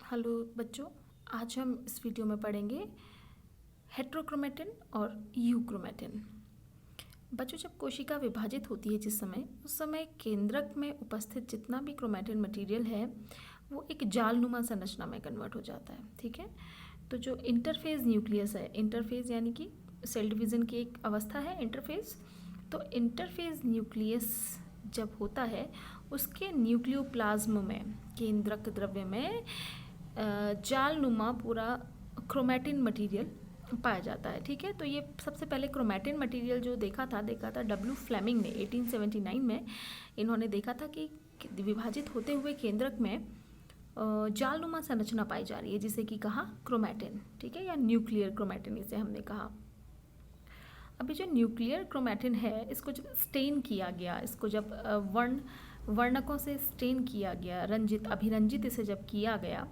Hello बच्चों, आज हम इस वीडियो में पढ़ेंगे हेट्रोक्रोमेटिन और यूक्रोमेटिन। बच्चों, जब कोशिका विभाजित होती है जिस समय उस समय केंद्रक में उपस्थित जितना भी क्रोमेटिन मटेरियल है वो एक जालनुमा संरचना में कन्वर्ट हो जाता है। ठीक है, तो जो इंटरफेज न्यूक्लियस है, इंटरफेज यानी कि सेल डिवीज़न की एक अवस्था है इंटरफेज। तो इंटरफेज न्यूक्लियस जब होता है उसके न्यूक्लियोप्लाज्म में, केंद्रक द्रव्य में जालनुमा पूरा क्रोमेटिन मटेरियल पाया जाता है। ठीक है, तो ये सबसे पहले क्रोमेटिन मटेरियल जो देखा था डब्ल्यू फ्लेमिंग ने 1879 में। इन्होंने देखा था कि विभाजित होते हुए केंद्रक में जालनुमा संरचना पाई जा रही है जिसे कि कहा क्रोमेटिन। ठीक है, या न्यूक्लियर क्रोमेटिन इसे हमने कहा। अभी जो न्यूक्लियर क्रोमेटिन है इसको जब स्टेन किया गया, इसको जब वर्णकों से स्टेन किया गया, अभिरंजित इसे जब किया गया,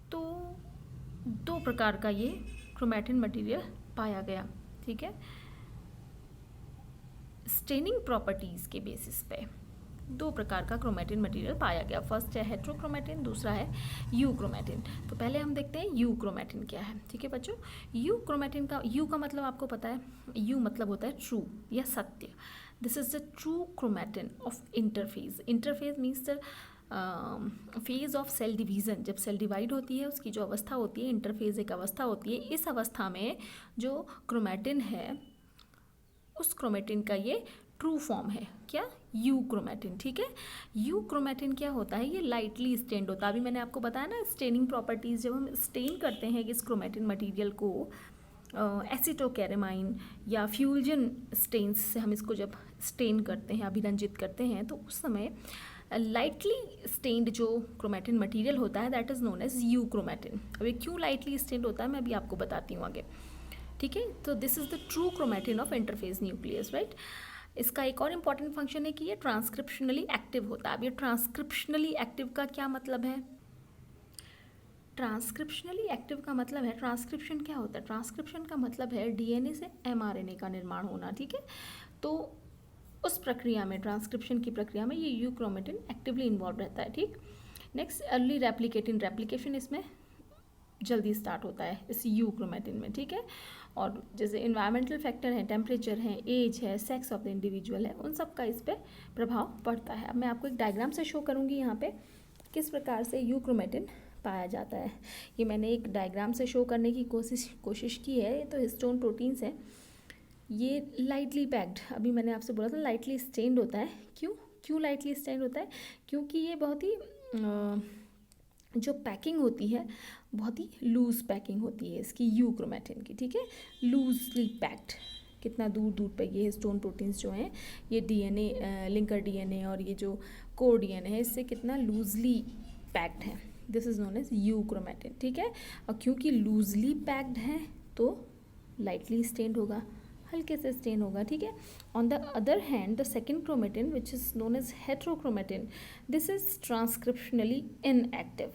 तो दो प्रकार का ये क्रोमेटिन मटेरियल पाया गया। ठीक है, स्टेनिंग प्रॉपर्टीज के बेसिस पे दो प्रकार का क्रोमेटिन मटेरियल पाया गया। फर्स्ट है हेट्रोक्रोमेटिन, दूसरा है यूक्रोमेटिन। तो पहले हम देखते हैं यूक्रोमेटिन क्या है। ठीक है बच्चों, यूक्रोमेटिन का यू का मतलब आपको पता है, यू मतलब होता है ट्रू या सत्य। This is the true chromatin of interphase. Interphase means the phase of cell division. जब सेल डिवाइड होती है उसकी जो अवस्था होती है, इंटरफेज एक अवस्था होती है। इस अवस्था में जो क्रोमेटिन है उस क्रोमेटिन का ये ट्रू फॉर्म है। क्या? You chromatin. ठीक है, यू क्रोमेटिन क्या होता है? ये लाइटली स्टेन्ड होता है। अभी मैंने आपको बताया ना स्टेनिंग प्रॉपर्टीज, जब हम स्टेन करते हैं इस क्रोमेटिन मटेरियल को एसिटोकैरेमाइन या फ्यूजन स्टेन्स से हम इसको जब स्टेन करते हैं, अभिरंजित करते हैं, तो उस समय लाइटली स्टेन्ड जो क्रोमेटिन मटेरियल होता है that is known as euchromatin. अब ये क्यों लाइटली स्टेन्ड होता है मैं अभी आपको बताती हूँ आगे। ठीक है, तो this is the true chromatin of interphase nucleus, right. इसका एक और इम्पॉर्टेंट फंक्शन है कि ये ट्रांसक्रिप्शनली एक्टिव होता है। अब ये ट्रांसक्रिप्शनली एक्टिव का क्या मतलब है? ट्रांसक्रिप्शनली एक्टिव का मतलब है, ट्रांसक्रिप्शन क्या होता है? ट्रांसक्रिप्शन का मतलब है डीएनए से एमआरएनए का निर्माण होना। ठीक है, तो उस प्रक्रिया में, ट्रांसक्रिप्शन की प्रक्रिया में ये यू क्रोमेटिन एक्टिवली इन्वॉल्व रहता है। ठीक, नेक्स्ट अर्ली रेप्लिकेशन इसमें जल्दी स्टार्ट होता है इस यू क्रोमेटिन में। ठीक है, और जैसे इन्वायरमेंटल फैक्टर हैं, टेम्परेचर है, एज है, सेक्स ऑफ द इंडिविजुअल है, उन सब का इस पर प्रभाव पड़ता है। अब मैं आपको एक डायग्राम से शो करूँगी यहाँ पे किस प्रकार से यू क्रोमेटिन पाया जाता है। ये मैंने एक डायग्राम से शो करने की कोशिश की है। ये तो हिस्टोन प्रोटीन्स हैं, ये लाइटली पैक्ड, अभी मैंने आपसे बोला था लाइटली स्टेन्ड होता है। क्यों लाइटली स्टेन्ड होता है? क्योंकि ये बहुत ही जो पैकिंग होती है बहुत ही लूज पैकिंग होती है इसकी यू क्रोमेटिन की। ठीक है, लूजली पैक्ड। कितना दूर दूर पे ये हिस्टोन प्रोटीन्स जो हैं, ये डीएनए, लिंकर डीएनए और ये जो कोर डीएनए है, इससे कितना लूजली पैक्ड है। This is known as euchromatin. ठीक है, और क्योंकि लूजली पैक्ड है तो लाइटली स्टेन्ड होगा, हल्के से स्टेन होगा। ठीक है, on the other hand the second chromatin which is known as heterochromatin, this is transcriptionally inactive.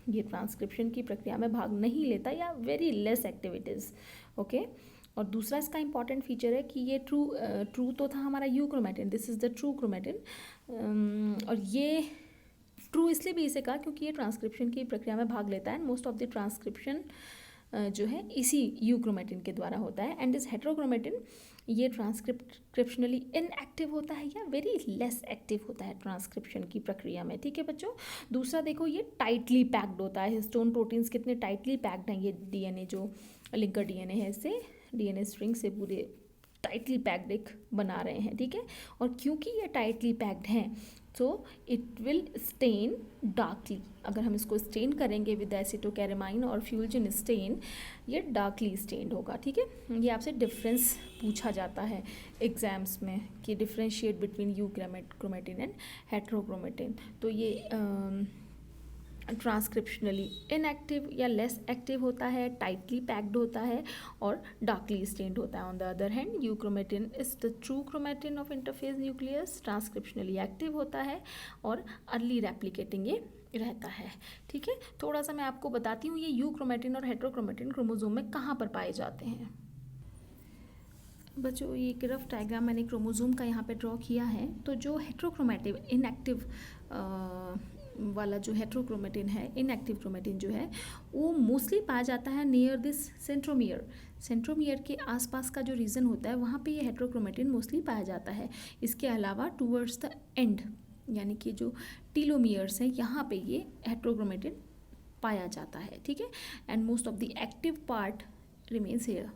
ये ट्रांसक्रिप्शन की प्रक्रिया में भाग नहीं लेता या वेरी लेस एक्टिविटीज। ओके, और दूसरा इसका इंपॉर्टेंट फीचर है कि ये ट्रू तो था हमारा you chromatin, this is the true chromatin. और ये ट्रू इसलिए भी इसे कहा क्योंकि ये ट्रांसक्रिप्शन की प्रक्रिया में भाग लेता है। मोस्ट ऑफ द ट्रांसक्रिप्शन जो है इसी यू क्रोमेटिन के द्वारा होता है। एंड इस हेट्रोक्रोमेटिन ये ट्रांसक्रिप्शनली इनएक्टिव होता है या वेरी लेस एक्टिव होता है ट्रांसक्रिप्शन की प्रक्रिया में। ठीक है बच्चों, दूसरा देखो ये टाइटली पैक्ड होता है। हिस्टोन प्रोटीन्स कितने टाइटली पैक्ड हैं। ये डीएनए जो लिंकर डीएनए है, इससे डीएनए स्ट्रिंग से पूरे टाइटली पैक्ड एक बना रहे हैं। ठीक है, और क्योंकि ये टाइटली पैक्ड हैं तो इट विल स्टेन डार्कली। अगर हम इसको स्टेन करेंगे विद एसिटोकैरेमाइन और फ्यूजन स्टेन, ये डार्कली स्टेन्ड होगा। ठीक है, ये आपसे डिफरेंस पूछा जाता है एग्जाम्स में कि differentiate between you chromatin and heterochromatin. तो ये ट्रांसक्रिप्शनली इनएक्टिव या लेस एक्टिव होता है, टाइटली पैक्ड होता है और डार्कली स्टेन्ड होता है। On the other hand you chromatin is the true chromatin of interphase nucleus, transcriptionally active होता है और अर्ली रेप्लिकेटिंग ये रहता है। ठीक है, थोड़ा सा मैं आपको बताती हूँ ये यू क्रोमेटिन और हेट्रोक्रोमेटिन क्रोमोसोम में कहाँ पर पाए जाते हैं। बच्चों, ये एक रफ डायग्राम मैंने क्रोमोसोम का यहाँ पे ड्रॉ किया है। तो जो हेट्रोक्रोमेटिव इनएक्टिव वाला जो हेट्रोक्रोमेटिन है, इनएक्टिव क्रोमेटिन जो है वो मोस्टली पाया जाता है नियर दिस सेंट्रोमियर। सेंट्रोमियर के आसपास का जो रीजन होता है वहाँ पे ये हेट्रोक्रोमेटिन मोस्टली पाया जाता है। इसके अलावा टूवर्ड्स द एंड यानी कि जो टीलोमियर्स हैं यहाँ पे ये हेट्रोक्रोमेटिन पाया जाता है, ठीक है। And most of the active part remains here.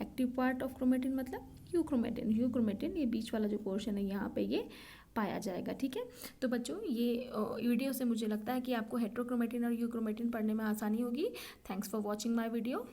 Active part of chromatin मतलब यूक्रोमेटिन। यूक्रोमेटिन ये बीच वाला जो पोर्शन है यहाँ पे ये पाया जाएगा, ठीक है। तो बच्चों ये वीडियो से मुझे लगता है कि आपको हेट्रोक्रोमेटिन और यूक्रोमेटिन पढ़ने में आसानी होगी। Thanks for watching my video.